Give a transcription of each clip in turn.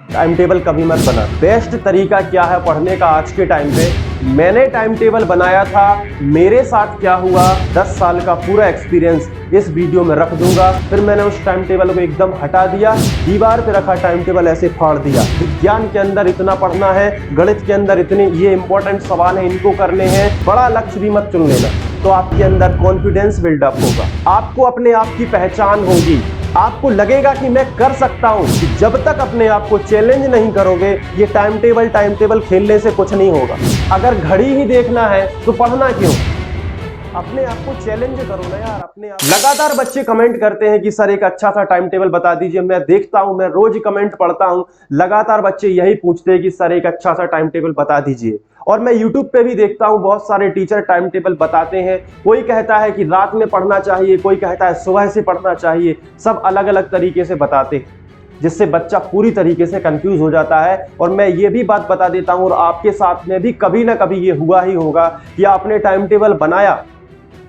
Time table कभी मत बना। बेस्ट तरीका क्या है पढ़ने का आज के टाइम पे, मैंने टाइम टेबल बनाया था, मेरे साथ क्या हुआ, 10 साल का पूरा एक्सपीरियंस इस वीडियो में रख दूंगा। फिर मैंने उस टाइम टेबल को एकदम हटा दिया, दीवार पे रखा टाइम टेबल ऐसे फाड़ दिया। विज्ञान के अंदर इतना पढ़ना है, गणित के अंदर इतने ये इंपॉर्टेंट सवाल है, इनको करने हैं, बड़ा लक्ष्य भी मत चुन लेना। तो आपके अंदर कॉन्फिडेंस बिल्डअप होगा, आपको अपने आप की पहचान होगी, आपको लगेगा कि मैं कर सकता हूं। जब तक अपने आप को चैलेंज नहीं करोगे, ये टाइम टेबल खेलने से कुछ नहीं होगा। अगर घड़ी ही देखना है तो पढ़ना क्यों? अपने आप को चैलेंज करो ना यार, अपने आप। लगातार बच्चे कमेंट करते हैं कि सर एक अच्छा सा टाइम टेबल बता दीजिए। मैं देखता हूं, मैं रोज कमेंट पढ़ता हूं, लगातार बच्चे यही पूछते हैं कि सर एक अच्छा सा टाइम टेबल बता दीजिए। और मैं YouTube पे भी देखता हूं, बहुत सारे टीचर टाइम टेबल बताते हैं। कोई कहता है कि रात में पढ़ना चाहिए, कोई कहता है सुबह से पढ़ना चाहिए, सब अलग अलग तरीके से बताते हैं, जिससे बच्चा पूरी तरीके से कंफ्यूज हो जाता है। और मैं ये भी बात बता देता हूं, और आपके साथ में भी कभी ना कभी ये हुआ ही होगा कि आपने टाइम टेबल बनाया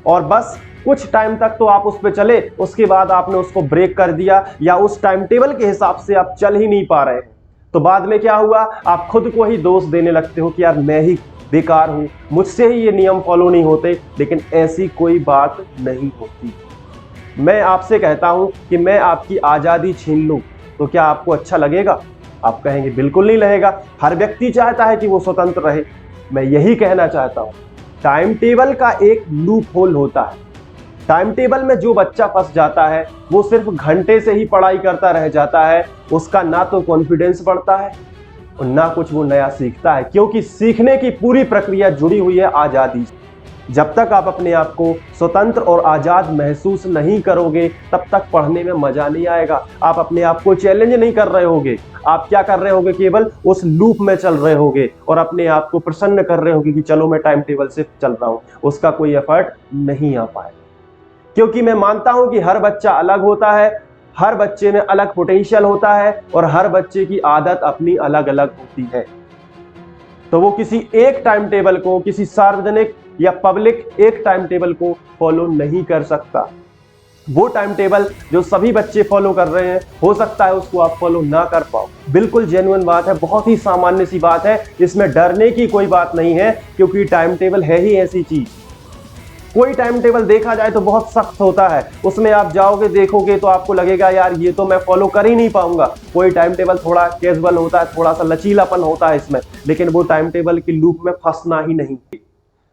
और बस कुछ टाइम तक तो आप उस पर चले, उसके बाद आपने उसको ब्रेक कर दिया, या उस टाइम टेबल के हिसाब से आप चल ही नहीं पा रहे हैं। तो बाद में क्या हुआ, आप खुद को ही दोष देने लगते हो कि यार मैं ही बेकार हूं, मुझसे ही ये नियम फॉलो नहीं होते। लेकिन ऐसी कोई बात नहीं होती। मैं आपसे कहता हूं कि मैं आपकी आज़ादी छीन लूं तो क्या आपको अच्छा लगेगा? आप कहेंगे बिल्कुल नहीं लगेगा। हर व्यक्ति चाहता है कि वो स्वतंत्र रहे। मैं यही कहना चाहता हूं, टाइम टेबल का एक लूप होल होता है। टाइम टेबल में जो बच्चा फंस जाता है, वो सिर्फ घंटे से ही पढ़ाई करता रह जाता है। उसका ना तो कॉन्फिडेंस बढ़ता है और ना कुछ वो नया सीखता है, क्योंकि सीखने की पूरी प्रक्रिया जुड़ी हुई है आज़ादी से। जब तक आप अपने आप को स्वतंत्र और आज़ाद महसूस नहीं करोगे, तब तक पढ़ने में मजा नहीं आएगा। आप अपने आप को चैलेंज नहीं कर रहे होगे, आप क्या कर रहे होगे, केवल उस लूप में चल रहे होगे और अपने आप को प्रसन्न कर रहे होगे कि चलो मैं टाइम टेबल से चल रहा हूं। उसका कोई एफर्ट नहीं आ पाए, क्योंकि मैं मानता हूं कि हर बच्चा अलग होता है, हर बच्चे में अलग पोटेंशियल होता है और हर बच्चे की आदत अपनी अलग अलग होती है। तो वो किसी एक टाइम टेबल को, किसी सार्वजनिक या पब्लिक एक टाइम टेबल को फॉलो नहीं कर सकता। वो टाइम टेबल जो सभी बच्चे फॉलो कर रहे हैं, हो सकता है उसको आप फॉलो ना कर पाओ। बिल्कुल जेन्युइन बात है, बहुत ही सामान्य सी बात है, इसमें डरने की कोई बात नहीं है, क्योंकि टाइम टेबल है ही ऐसी चीज। कोई टाइम टेबल देखा जाए तो बहुत सख्त होता है, उसमें आप जाओगे देखोगे तो आपको लगेगा यार ये तो मैं फॉलो कर ही नहीं पाऊंगा। कोई टाइम टेबल थोड़ा कैजुअल होता है, थोड़ा सा लचीलापन होता है इसमें, लेकिन वो टाइम टेबल की लूप में फंसना ही नहीं।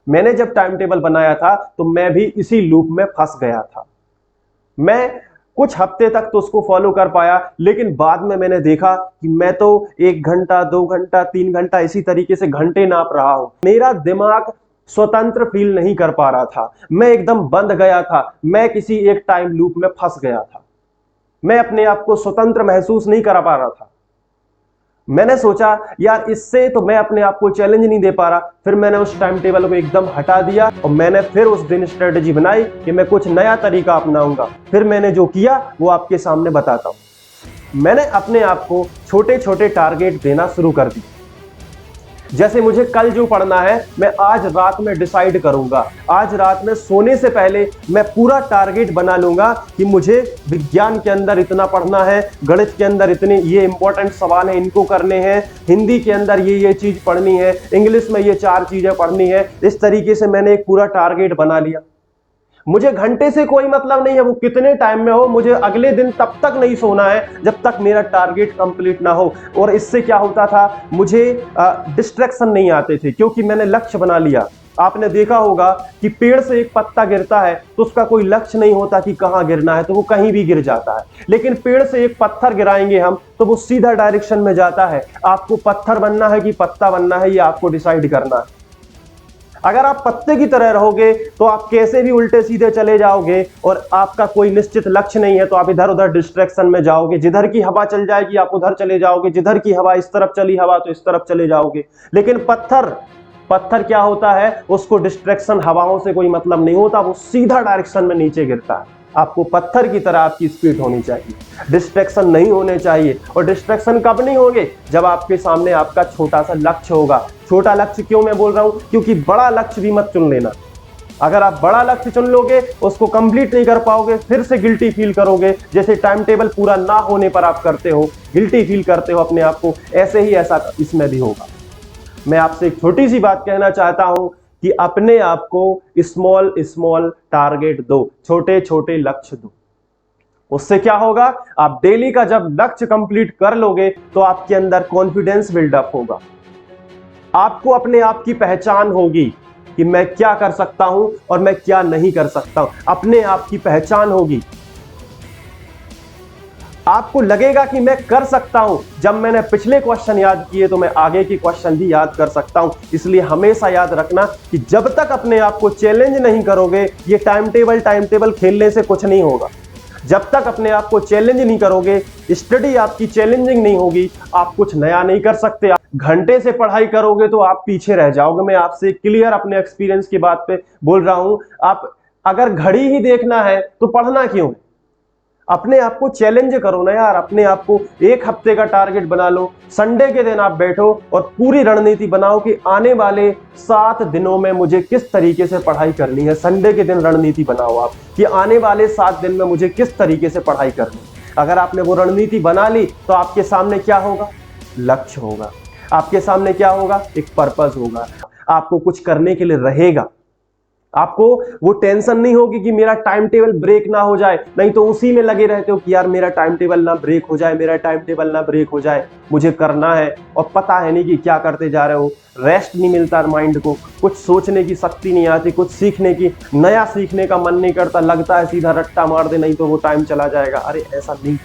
मैंने जब टाइम टेबल बनाया था तो मैं भी इसी लूप में फंस गया था। मैं कुछ हफ्ते तक तो उसको फॉलो कर पाया, लेकिन बाद में मैंने देखा कि मैं तो 1 घंटा, 2 घंटा, 3 घंटा इसी तरीके से घंटे नाप रहा हूं। मेरा दिमाग स्वतंत्र फील नहीं कर पा रहा था, मैं एकदम बंद गया था, मैं किसी एक टाइम लूप में फंस गया था। मैं अपने आप को स्वतंत्र महसूस नहीं करा पा रहा था। मैंने सोचा यार इससे तो मैं अपने आप को चैलेंज नहीं दे पा रहा। फिर मैंने उस टाइम टेबल को एकदम हटा दिया और मैंने फिर उस दिन स्ट्रेटेजी बनाई कि मैं कुछ नया तरीका अपनाऊंगा। फिर मैंने जो किया वो आपके सामने बताता हूं। मैंने अपने आप को छोटे छोटे टारगेट देना शुरू कर दिया। जैसे मुझे कल जो पढ़ना है, मैं आज रात में डिसाइड करूंगा। आज रात में सोने से पहले मैं पूरा टारगेट बना लूंगा कि मुझे विज्ञान के अंदर इतना पढ़ना है, गणित के अंदर इतने ये इंपॉर्टेंट सवाल हैं, इनको करने हैं, हिंदी के अंदर ये चीज पढ़नी है, इंग्लिश में ये 4 चीजें पढ़नी है। इस तरीके से मैंने एक पूरा टारगेट बना लिया। मुझे घंटे से कोई मतलब नहीं है, वो कितने टाइम में हो, मुझे अगले दिन तब तक नहीं सोना है जब तक मेरा टारगेट कंप्लीट ना हो। और इससे क्या होता था, मुझे डिस्ट्रैक्शन नहीं आते थे, क्योंकि मैंने लक्ष्य बना लिया। आपने देखा होगा कि पेड़ से एक पत्ता गिरता है तो उसका कोई लक्ष्य नहीं होता कि कहां गिरना है, तो वो कहीं भी गिर जाता है। लेकिन पेड़ से एक पत्थर गिराएंगे हम तो वो सीधा डायरेक्शन में जाता है। आपको पत्थर बनना है कि पत्ता बनना है, ये आपको डिसाइड करना है। अगर आप पत्ते की तरह रहोगे तो आप कैसे भी उल्टे सीधे चले जाओगे और आपका कोई निश्चित लक्ष्य नहीं है, तो आप इधर उधर डिस्ट्रैक्शन में जाओगे। जिधर की हवा चल जाएगी आप उधर चले जाओगे, जिधर की हवा इस तरफ चली हवा तो इस तरफ चले जाओगे। लेकिन पत्थर क्या होता है, उसको डिस्ट्रैक्शन हवाओं से कोई मतलब नहीं होता, वो सीधा डायरेक्शन में नीचे गिरता है। आपको पत्थर की तरह आपकी स्पीड होनी चाहिए, डिस्ट्रैक्शन नहीं होने चाहिए। और डिस्ट्रैक्शन कब नहीं होंगे, जब आपके सामने आपका छोटा सा लक्ष्य होगा। छोटा लक्ष्य क्यों मैं बोल रहा हूं, क्योंकि बड़ा लक्ष्य भी मत चुन लेना। अगर आप बड़ा लक्ष्य चुन लोगे, उसको कंप्लीट नहीं कर पाओगे, फिर से गिल्टी फील करोगे, जैसे टाइम टेबल पूरा ना होने पर आप करते हो, गिल्टी फील करते हो अपने आप को, ऐसे ही ऐसा इसमें भी होगा। मैं आपसे एक छोटी सी बात कहना चाहता हूं कि अपने आप को स्मॉल स्मॉल टारगेट दो, छोटे छोटे लक्ष्य दो। उससे क्या होगा, आप डेली का जब लक्ष्य कंप्लीट कर लोगे तो आपके अंदर कॉन्फिडेंस बिल्डअप होगा, आपको अपने आप की पहचान होगी कि मैं क्या कर सकता हूं और मैं क्या नहीं कर सकता हूं। अपने आप की पहचान होगी, आपको लगेगा कि मैं कर सकता हूं। जब मैंने पिछले क्वेश्चन याद किए तो मैं आगे की क्वेश्चन भी याद कर सकता हूं। इसलिए हमेशा याद रखना कि जब तक अपने आप को चैलेंज नहीं करोगे, ये टाइम टेबल खेलने से कुछ नहीं होगा। जब तक अपने आप को चैलेंज नहीं करोगे, स्टडी आपकी चैलेंजिंग नहीं होगी, आप कुछ नया नहीं कर सकते। घंटे से पढ़ाई करोगे तो आप पीछे रह जाओगे। मैं आपसे क्लियर अपने एक्सपीरियंस की बात पे बोल रहा हूं। आप अगर घड़ी ही देखना है तो पढ़ना क्यों है? अपने आप को चैलेंज करो ना यार, अपने आप को एक हफ्ते का टारगेट बना लो। संडे के दिन आप बैठो और पूरी रणनीति बनाओ कि आने वाले 7 दिनों में मुझे किस तरीके से पढ़ाई करनी है। संडे के दिन रणनीति बनाओ आप कि आने वाले 7 दिन में मुझे किस तरीके से पढ़ाई करनी है। अगर आपने वो रणनीति बना ली तो आपके सामने क्या होगा, लक्ष्य होगा। आपके सामने क्या होगा, एक पर्पस होगा। आपको कुछ करने के लिए रहेगा, आपको वो टेंशन नहीं होगी कि मेरा टाइम टेबल ब्रेक ना हो जाए। नहीं तो उसी में लगे रहते हो कि यार मेरा टाइम टेबल ना ब्रेक हो जाए, मेरा टाइम टेबल ना ब्रेक हो जाए, मुझे करना है और पता है नहीं कि क्या करते जा रहे हो। रेस्ट नहीं मिलता माइंड को, कुछ सोचने की शक्ति नहीं आती, कुछ सीखने की, नया सीखने का मन नहीं करता, लगता है सीधा रट्टा मार दे नहीं तो वो टाइम चला जाएगा। अरे ऐसा नहीं,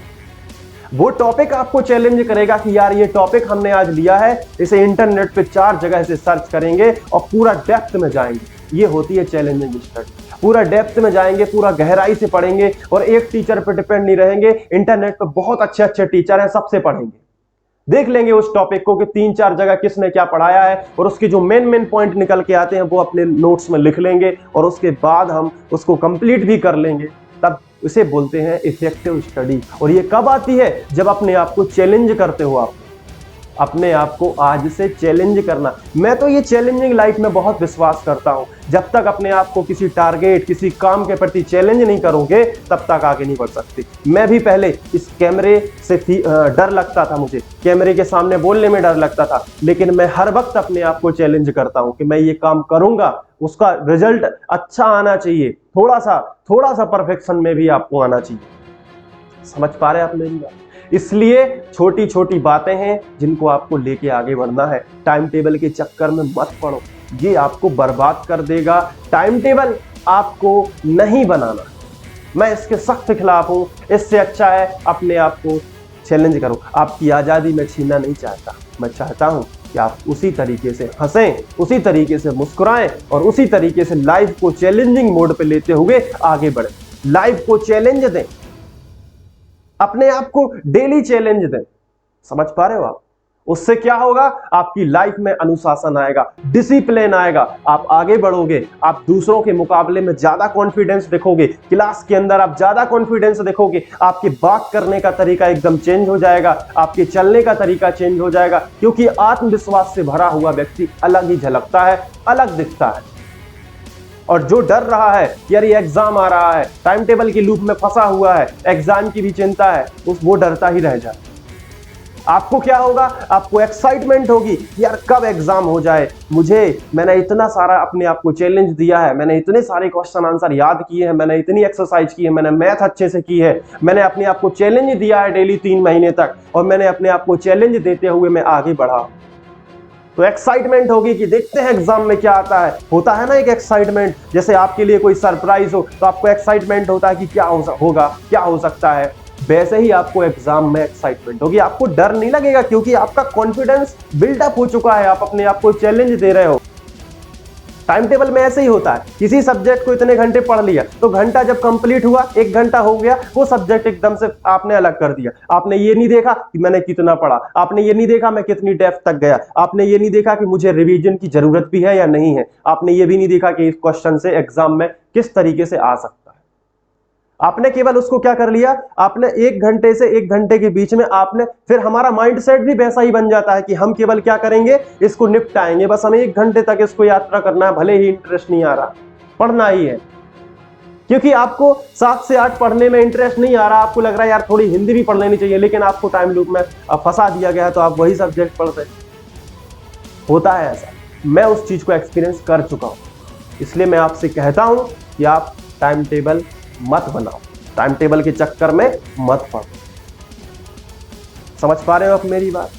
वो टॉपिक आपको चैलेंज करेगा कि यार ये टॉपिक हमने आज लिया है, इसे इंटरनेट पे 4 जगह से सर्च करेंगे और पूरा डेप्थ में जाएंगे। ये होती है चैलेंजिंग स्टडी। पूरा डेप्थ में जाएंगे, पूरा गहराई से पढ़ेंगे और एक टीचर पे डिपेंड नहीं रहेंगे। इंटरनेट पे बहुत अच्छे अच्छे टीचर हैं, सबसे पढ़ेंगे, देख लेंगे उस टॉपिक को कि 3-4 जगह किसने क्या पढ़ाया है और उसके जो मेन पॉइंट निकल के आते हैं वो अपने नोट्स में लिख लेंगे और उसके बाद हम उसको कंप्लीट भी कर लेंगे। तब उसे बोलते हैं इफेक्टिव स्टडी। और ये कब आती है, जब अपने आप को चैलेंज करते हो। आप अपने आप को आज से चैलेंज करना। मैं तो ये चैलेंजिंग लाइफ में बहुत विश्वास करता हूं। जब तक अपने आप को किसी टारगेट, किसी काम के प्रति चैलेंज नहीं करोगे तब तक आगे नहीं बढ़ सकते। मैं भी पहले इस कैमरे से डर लगता था, मुझे कैमरे के सामने बोलने में डर लगता था, लेकिन मैं हर वक्त अपने आप को चैलेंज करता हूं कि मैं ये काम करूंगा, उसका रिजल्ट अच्छा आना चाहिए, थोड़ा सा परफेक्शन में भी आपको आना चाहिए। समझ पा रहे हैं आप मेरी बात? इसलिए छोटी छोटी बातें हैं जिनको आपको लेके आगे बढ़ना है। टाइम टेबल के चक्कर में मत पड़ो, ये आपको बर्बाद कर देगा। टाइम टेबल आपको नहीं बनाना, मैं इसके सख्त खिलाफ हूं। इससे अच्छा है अपने आप को चैलेंज करो। आपकी आज़ादी मैं छीनना नहीं चाहता, मैं चाहता हूं कि आप उसी तरीके से हंसें, उसी तरीके से मुस्कुराएं और उसी तरीके से लाइफ को चैलेंजिंग मोड पे लेते हुए आगे बढ़ें। लाइफ को चैलेंज दें, अपने आप को डेली चैलेंज दें। समझ पा रहे हो आप? उससे क्या होगा, आपकी लाइफ में अनुशासन आएगा, डिसिप्लिन आएगा, आप आगे बढ़ोगे, आप दूसरों के मुकाबले में ज्यादा कॉन्फिडेंस दिखोगे, क्लास के अंदर आप ज्यादा कॉन्फिडेंस दिखोगे, आपकी बात करने का तरीका एकदम चेंज हो जाएगा, आपके चलने का तरीका चेंज हो जाएगा, क्योंकि आत्मविश्वास से भरा हुआ व्यक्ति अलग ही झलकता है, अलग दिखता है। और जो डर रहा है यार ये एग्जाम आ रहा है, टाइम टेबल की लूप में फंसा हुआ है, एग्जाम की भी चिंता है, वो डरता ही रह जाए। आपको क्या होगा, आपको एक्साइटमेंट होगी यार कब एग्जाम हो जाए, मैंने इतना सारा अपने आप को चैलेंज दिया है, मैंने इतने सारे क्वेश्चन आंसर याद किए हैं, मैंने इतनी एक्सरसाइज की है, मैंने मैथ अच्छे से की है, मैंने अपने आप को चैलेंज दिया है डेली 3 महीने तक और मैंने अपने आप को चैलेंज देते हुए मैं आगे बढ़ा। तो एक्साइटमेंट होगी कि देखते हैं एग्जाम में क्या आता है। होता है ना एक एक्साइटमेंट, जैसे आपके लिए कोई सरप्राइज हो तो आपको एक्साइटमेंट होता है कि क्या होगा, क्या हो सकता है। वैसे ही आपको एग्जाम में एक्साइटमेंट होगी, आपको डर नहीं लगेगा क्योंकि आपका कॉन्फिडेंस बिल्डअप हो चुका है, आप अपने आप को चैलेंज दे रहे हो। टाइम टेबल में ऐसे ही होता है, किसी सब्जेक्ट को इतने घंटे पढ़ लिया तो घंटा जब कंप्लीट हुआ, 1 घंटा हो गया, वो सब्जेक्ट एकदम से आपने अलग कर दिया। आपने ये नहीं देखा कि मैंने कितना पढ़ा, आपने ये नहीं देखा मैं कितनी डेप्थ तक गया, आपने ये नहीं देखा कि मुझे रिवीजन की जरूरत भी है या नहीं है, आपने ये भी नहीं देखा कि इस क्वेश्चन से एग्जाम में किस तरीके से आ सकता है। आपने केवल उसको क्या कर लिया, आपने 1 घंटे से 1 घंटे के बीच में आपने, फिर हमारा माइंड सेट भी वैसा ही बन जाता है कि हम केवल क्या करेंगे, इसको निपटाएंगे, बस हमें 1 घंटे तक इसको यात्रा करना है, भले ही इंटरेस्ट नहीं आ रहा। पढ़ना ही है। क्योंकि आपको 7 से 8 पढ़ने में इंटरेस्ट नहीं आ रहा, आपको लग रहा है यार थोड़ी हिंदी भी पढ़ लेनी चाहिए, लेकिन आपको टाइम लूप में फंसा दिया गया है तो आप वही सब्जेक्ट पढ़ रहे। होता है ऐसा, मैं उस चीज को एक्सपीरियंस कर चुका हूं, इसलिए मैं आपसे कहता हूं कि आप टाइम टेबल मत बनाओ, टाइम टेबल के चक्कर में मत पड़ो। समझ पा रहे हो आप मेरी बात?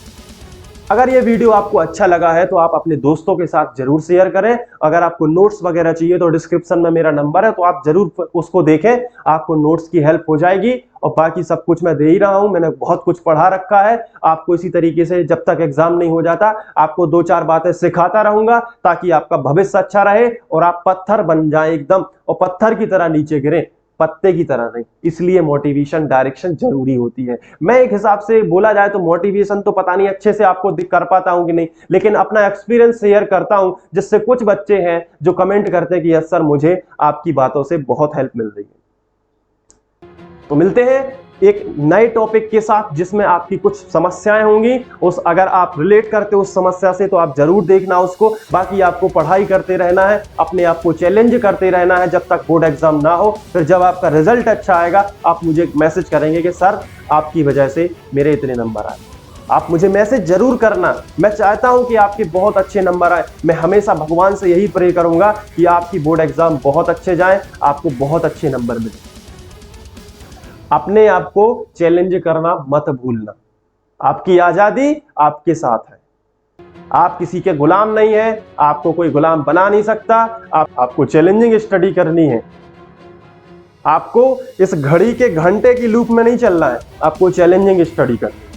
अगर ये वीडियो आपको अच्छा लगा है तो आप अपने दोस्तों के साथ जरूर शेयर करें। अगर आपको नोट्स वगैरह चाहिए तो डिस्क्रिप्शन में मेरा नंबर है, तो आप जरूर उसको देखें, आपको नोट्स की हेल्प हो जाएगी। और बाकी सब कुछ मैं दे ही रहा हूं, मैंने बहुत कुछ पढ़ा रखा है। आपको इसी तरीके से जब तक एग्जाम नहीं हो जाता आपको 2-4 बातें सिखाता रहूंगा, ताकि आपका भविष्य अच्छा रहे और आप पत्थर बन जाएं एकदम, और पत्थर की तरह नीचे गिरें, पत्ते की तरह नहीं। इसलिए मोटिवेशन, डायरेक्शन जरूरी होती है। मैं एक हिसाब से बोला जाए तो मोटिवेशन तो पता नहीं अच्छे से आपको कर पाता हूं कि नहीं, लेकिन अपना एक्सपीरियंस शेयर करता हूं, जिससे कुछ बच्चे हैं जो कमेंट करते हैं कि यस सर मुझे आपकी बातों से बहुत हेल्प मिल रही है। तो मिलते हैं एक नए टॉपिक के साथ जिसमें आपकी कुछ समस्याएं होंगी। अगर आप रिलेट करते हो उस समस्या से तो आप जरूर देखना उसको। बाकी आपको पढ़ाई करते रहना है, अपने आप को चैलेंज करते रहना है जब तक बोर्ड एग्जाम ना हो। फिर जब आपका रिजल्ट अच्छा आएगा आप मुझे मैसेज करेंगे कि सर आपकी वजह से मेरे इतने नंबर आए। आप मुझे मैसेज जरूर करना। मैं चाहता हूं कि आपके बहुत अच्छे नंबर आए। मैं हमेशा भगवान से यही प्रे करूंगा कि आपकी बोर्ड एग्जाम बहुत अच्छे जाए, आपको बहुत अच्छे नंबर मिले। अपने आप को चैलेंज करना मत भूलना। आपकी आजादी आपके साथ है, आप किसी के गुलाम नहीं है, आपको कोई गुलाम बना नहीं सकता। आपको चैलेंजिंग स्टडी करनी है, आपको इस घड़ी के घंटे की लूप में नहीं चलना है, आपको चैलेंजिंग स्टडी करनी है।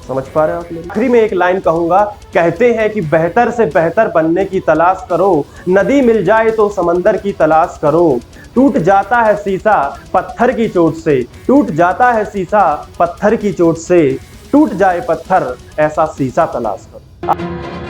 समझ पा रहे हो आप? आखिरी में एक लाइन कहूंगा, कहते हैं कि बेहतर से बेहतर बनने की तलाश करो, नदी मिल जाए तो समंदर की तलाश करो। टूट जाता है शीशा पत्थर की चोट से, टूट जाता है शीशा पत्थर की चोट से, टूट जाए पत्थर ऐसा शीशा तलाश करो।